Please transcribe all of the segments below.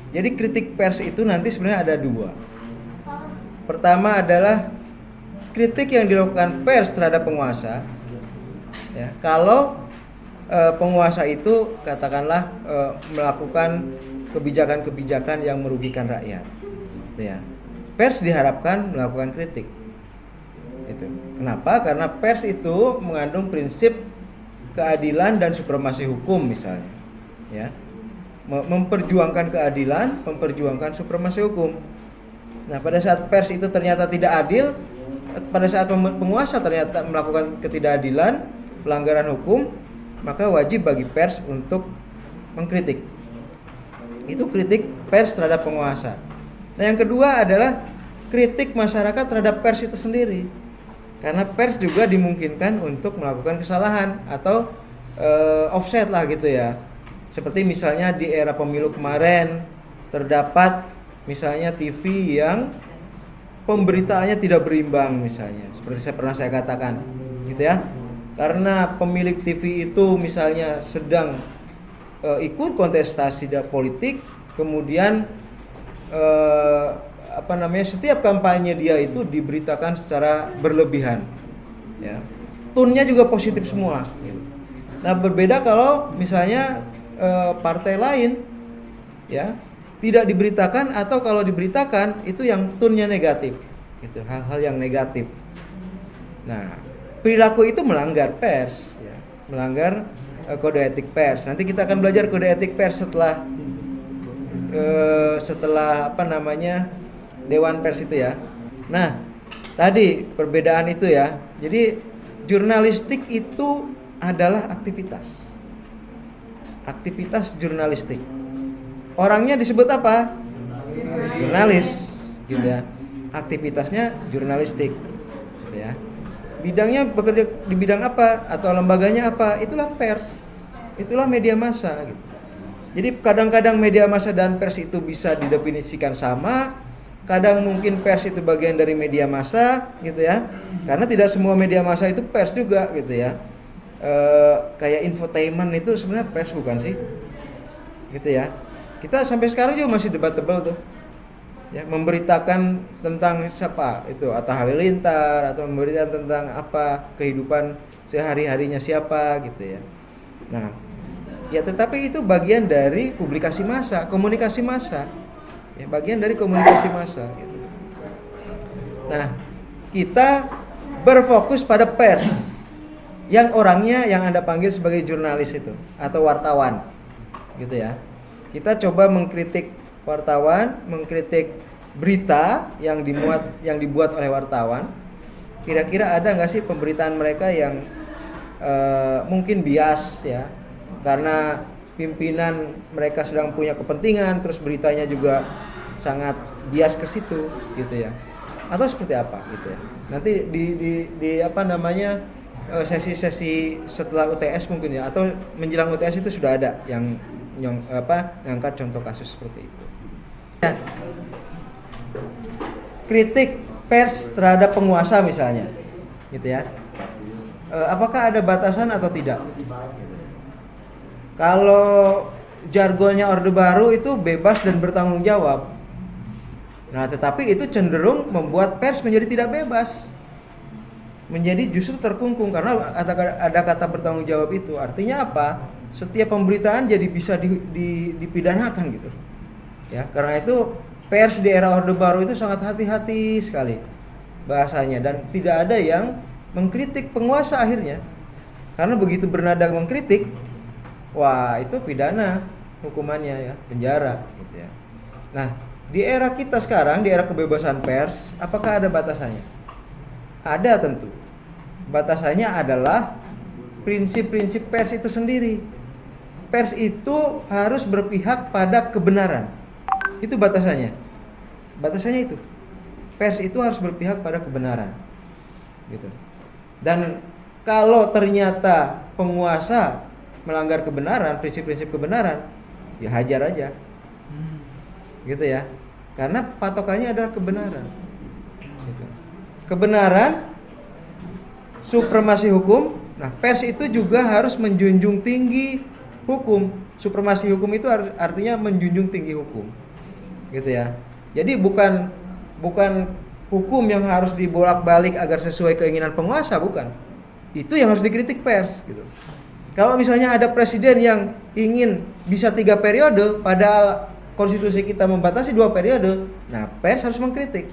Jadi kritik pers itu nanti sebenarnya ada dua. Pertama adalah kritik yang dilakukan pers terhadap penguasa. Ya, kalau penguasa itu katakanlah melakukan kebijakan-kebijakan yang merugikan rakyat. Ya. Pers diharapkan melakukan kritik. Itu. Kenapa? Karena pers itu mengandung prinsip keadilan dan supremasi hukum misalnya. Ya. Memperjuangkan keadilan, memperjuangkan supremasi hukum. Nah, pada saat pers itu ternyata tidak adil, pada saat penguasa ternyata melakukan ketidakadilan, pelanggaran hukum, maka wajib bagi pers untuk mengkritik. Itu kritik pers terhadap penguasa. Nah, yang kedua adalah kritik masyarakat terhadap pers itu sendiri. Karena pers juga dimungkinkan untuk melakukan kesalahan atau offset lah gitu ya. Seperti misalnya di era pemilu kemarin terdapat misalnya TV yang pemberitaannya tidak berimbang misalnya, seperti pernah saya katakan, gitu ya. Karena pemilik TV itu misalnya sedang ikut kontestasi politik, kemudian setiap kampanye dia itu diberitakan secara berlebihan, ya. Tone-nya juga positif semua. Gitu. Nah, berbeda kalau misalnya partai lain, ya, tidak diberitakan atau kalau diberitakan itu yang tone-nya negatif, gitu, hal-hal yang negatif. Nah, perilaku itu melanggar pers, ya, melanggar kode etik pers. Nanti kita akan belajar kode etik pers setelah Dewan Pers itu ya. Nah, tadi perbedaan itu ya. Jadi jurnalistik itu adalah aktivitas jurnalistik. Orangnya disebut apa? Jurnalis, gitu ya. Aktivitasnya jurnalistik, gitu ya. Bidangnya bekerja di bidang apa atau lembaganya apa? Itulah pers. Itulah media massa, gitu. Jadi kadang-kadang media massa dan pers itu bisa didefinisikan sama, kadang mungkin pers itu bagian dari media massa, gitu ya. Karena tidak semua media massa itu pers juga, gitu ya. Kayak infotainment itu sebenarnya pers bukan sih, gitu ya. Kita sampai sekarang juga masih debatable tuh, ya, memberitakan tentang siapa itu Atta Halilintar atau memberitakan tentang apa kehidupan sehari-harinya siapa, gitu ya. Nah, ya tetapi itu bagian dari publikasi massa, komunikasi massa, ya, bagian dari komunikasi massa, gitu. Nah, kita berfokus pada pers yang orangnya yang Anda panggil sebagai jurnalis itu atau wartawan, gitu ya. Kita coba mengkritik wartawan, mengkritik berita yang dibuat oleh wartawan. Kira-kira ada nggak sih pemberitaan mereka yang mungkin bias, ya, karena pimpinan mereka sedang punya kepentingan, terus beritanya juga sangat bias ke situ, gitu ya. Atau seperti apa, gitu ya. Nanti di sesi-sesi setelah UTS mungkin ya, atau menjelang UTS itu sudah ada yang ngangkat contoh kasus seperti itu. Ya. Kritik pers terhadap penguasa misalnya, gitu ya. Apakah ada batasan atau tidak? Kalau jargonnya Orde Baru itu bebas dan bertanggung jawab. Nah, tetapi itu cenderung membuat pers menjadi tidak bebas. Menjadi justru terkungkung karena ada kata bertanggung jawab itu. Artinya apa? Setiap pemberitaan jadi bisa dipidanakan gitu. Ya, karena itu pers di era Orde Baru itu sangat hati-hati sekali bahasanya dan tidak ada yang mengkritik penguasa akhirnya. Karena begitu bernada mengkritik, wah, itu pidana hukumannya, ya, penjara, gitu ya. Nah, di era kita sekarang, di era kebebasan pers, apakah ada batasannya? Ada tentu. Batasannya adalah prinsip-prinsip pers itu sendiri. Pers itu harus berpihak pada kebenaran. Itu batasannya. Batasannya itu. Pers itu harus berpihak pada kebenaran. Gitu. Dan kalau ternyata penguasa melanggar kebenaran, prinsip-prinsip kebenaran, ya hajar aja. Gitu ya. Karena patokannya adalah kebenaran. Gitu. Kebenaran, supremasi hukum. Nah, pers itu juga harus menjunjung tinggi hukum. Supremasi hukum itu artinya menjunjung tinggi hukum. gitu ya. Jadi bukan bukan hukum yang harus dibolak-balik agar sesuai keinginan penguasa, bukan. Itu yang harus dikritik pers gitu. Kalau misalnya ada presiden yang ingin bisa 3 periode padahal konstitusi kita membatasi 2 periode, nah pers harus mengkritik.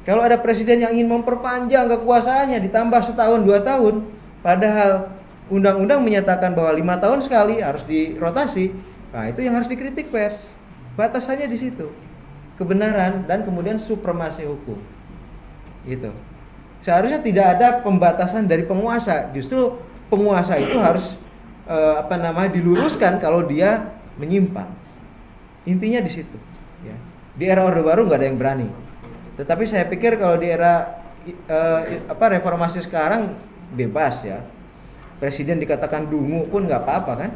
Kalau ada presiden yang ingin memperpanjang kekuasaannya ditambah setahun 2 tahun, padahal undang-undang menyatakan bahwa 5 tahun sekali harus dirotasi, nah itu yang harus dikritik pers. Batasannya di situ, kebenaran dan kemudian supremasi hukum. Gitu. Seharusnya tidak ada pembatasan dari penguasa, justru penguasa itu harus diluruskan kalau dia menyimpang. Intinya di situ. Ya. Di era Orde Baru nggak ada yang berani. Tetapi saya pikir kalau di era reformasi sekarang bebas ya. Presiden dikatakan dungu pun nggak apa-apa kan,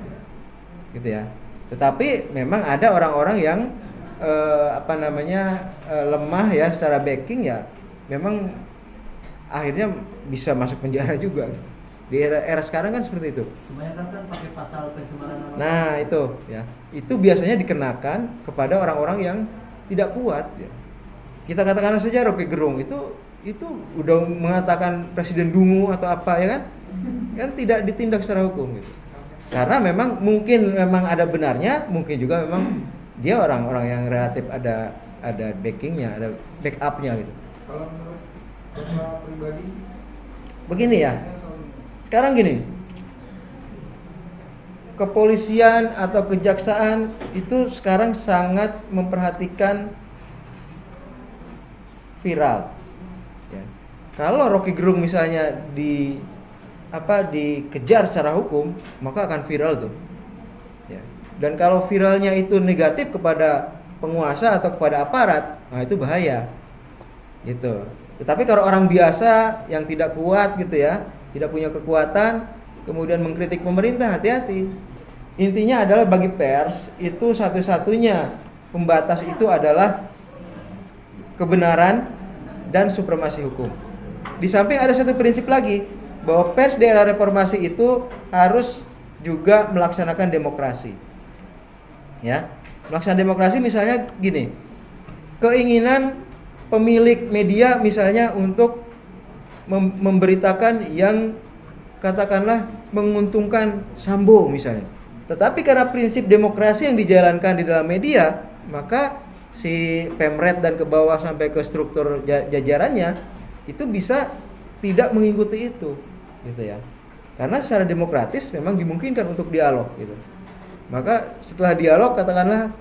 gitu ya. Tetapi memang ada orang-orang yang lemah ya secara backing ya, memang akhirnya bisa masuk penjara juga. Di era sekarang kan seperti itu. Kebanyakan kan pakai pasal pencemaran nama. Nah itu ya, itu biasanya dikenakan kepada orang-orang yang tidak kuat. Ya. Kita katakan saja Rocky Gerung itu udah mengatakan presiden dungu atau apa ya kan tidak ditindak secara hukum gitu. Karena memang ada benarnya, mungkin juga memang dia orang-orang yang relatif ada backingnya, ada backupnya gitu. Kalau menurut Bapak pribadi, begini ya. Sekarang gini, kepolisian atau kejaksaan itu sekarang sangat memperhatikan viral. Ya. Kalau Rocky Gerung misalnya dikejar secara hukum, maka akan viral tuh. Ya. Dan kalau viralnya itu negatif kepada penguasa atau kepada aparat, nah itu bahaya. Gitu. Tetapi kalau orang biasa yang tidak kuat gitu ya, tidak punya kekuatan, kemudian mengkritik pemerintah, hati-hati. Intinya adalah bagi pers itu satu-satunya pembatas itu adalah kebenaran dan supremasi hukum. Di samping ada satu prinsip lagi, bahwa pers di era reformasi itu harus juga melaksanakan demokrasi. Ya, melaksanakan demokrasi misalnya gini, keinginan pemilik media misalnya untuk memberitakan yang katakanlah menguntungkan Sambo misalnya. Tetapi karena prinsip demokrasi yang dijalankan di dalam media, maka si Pemret dan ke bawah sampai ke struktur jajarannya itu bisa tidak mengikuti itu, gitu ya. Karena secara demokratis memang dimungkinkan untuk dialog, gitu. Maka setelah dialog katakanlah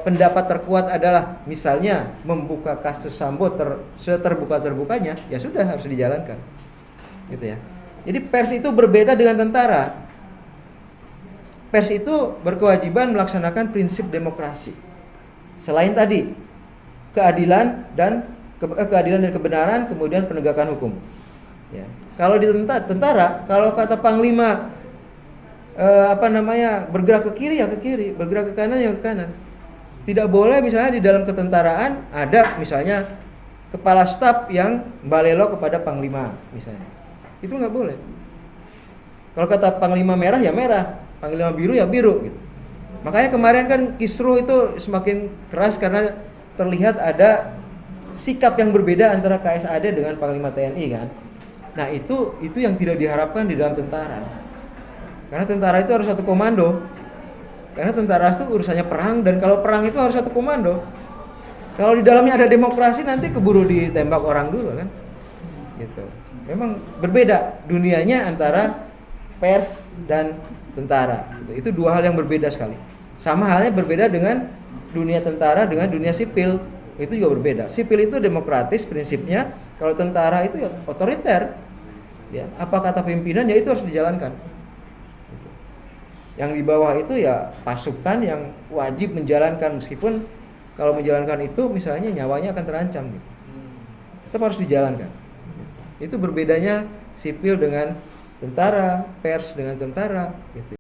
pendapat terkuat adalah misalnya membuka kasus Sambo seterbuka-terbukanya, ya sudah harus dijalankan, gitu ya. Jadi pers itu berbeda dengan tentara. Pers itu berkewajiban melaksanakan prinsip demokrasi. Selain tadi keadilan dan kebenaran, kemudian penegakan hukum. Ya. Kalau di tentara, kalau kata Panglima bergerak ke kiri ya ke kiri, bergerak ke kanan ya ke kanan. Tidak boleh misalnya di dalam ketentaraan ada misalnya kepala staf yang balelo kepada panglima misalnya. Itu nggak boleh. Kalau kata panglima merah ya merah, panglima biru ya biru gitu. Makanya kemarin kan kisruh itu semakin keras karena terlihat ada sikap yang berbeda antara KSAD dengan panglima TNI kan. Nah, itu yang tidak diharapkan di dalam tentara. Karena tentara itu harus satu komando. Karena tentara itu urusannya perang, dan kalau perang itu harus satu komando. Kalau di dalamnya ada demokrasi nanti keburu ditembak orang dulu kan. Gitu. Memang berbeda dunianya antara pers dan tentara. Itu dua hal yang berbeda sekali. Sama halnya berbeda dengan dunia tentara dengan dunia sipil. Itu juga berbeda. Sipil itu demokratis prinsipnya, kalau tentara itu ya otoriter. Ya, apa kata pimpinan ya itu harus dijalankan. Yang di bawah itu ya pasukan yang wajib menjalankan, meskipun kalau menjalankan itu misalnya nyawanya akan terancam gitu. Tetap harus dijalankan. Itu berbedanya sipil dengan tentara, pers dengan tentara gitu.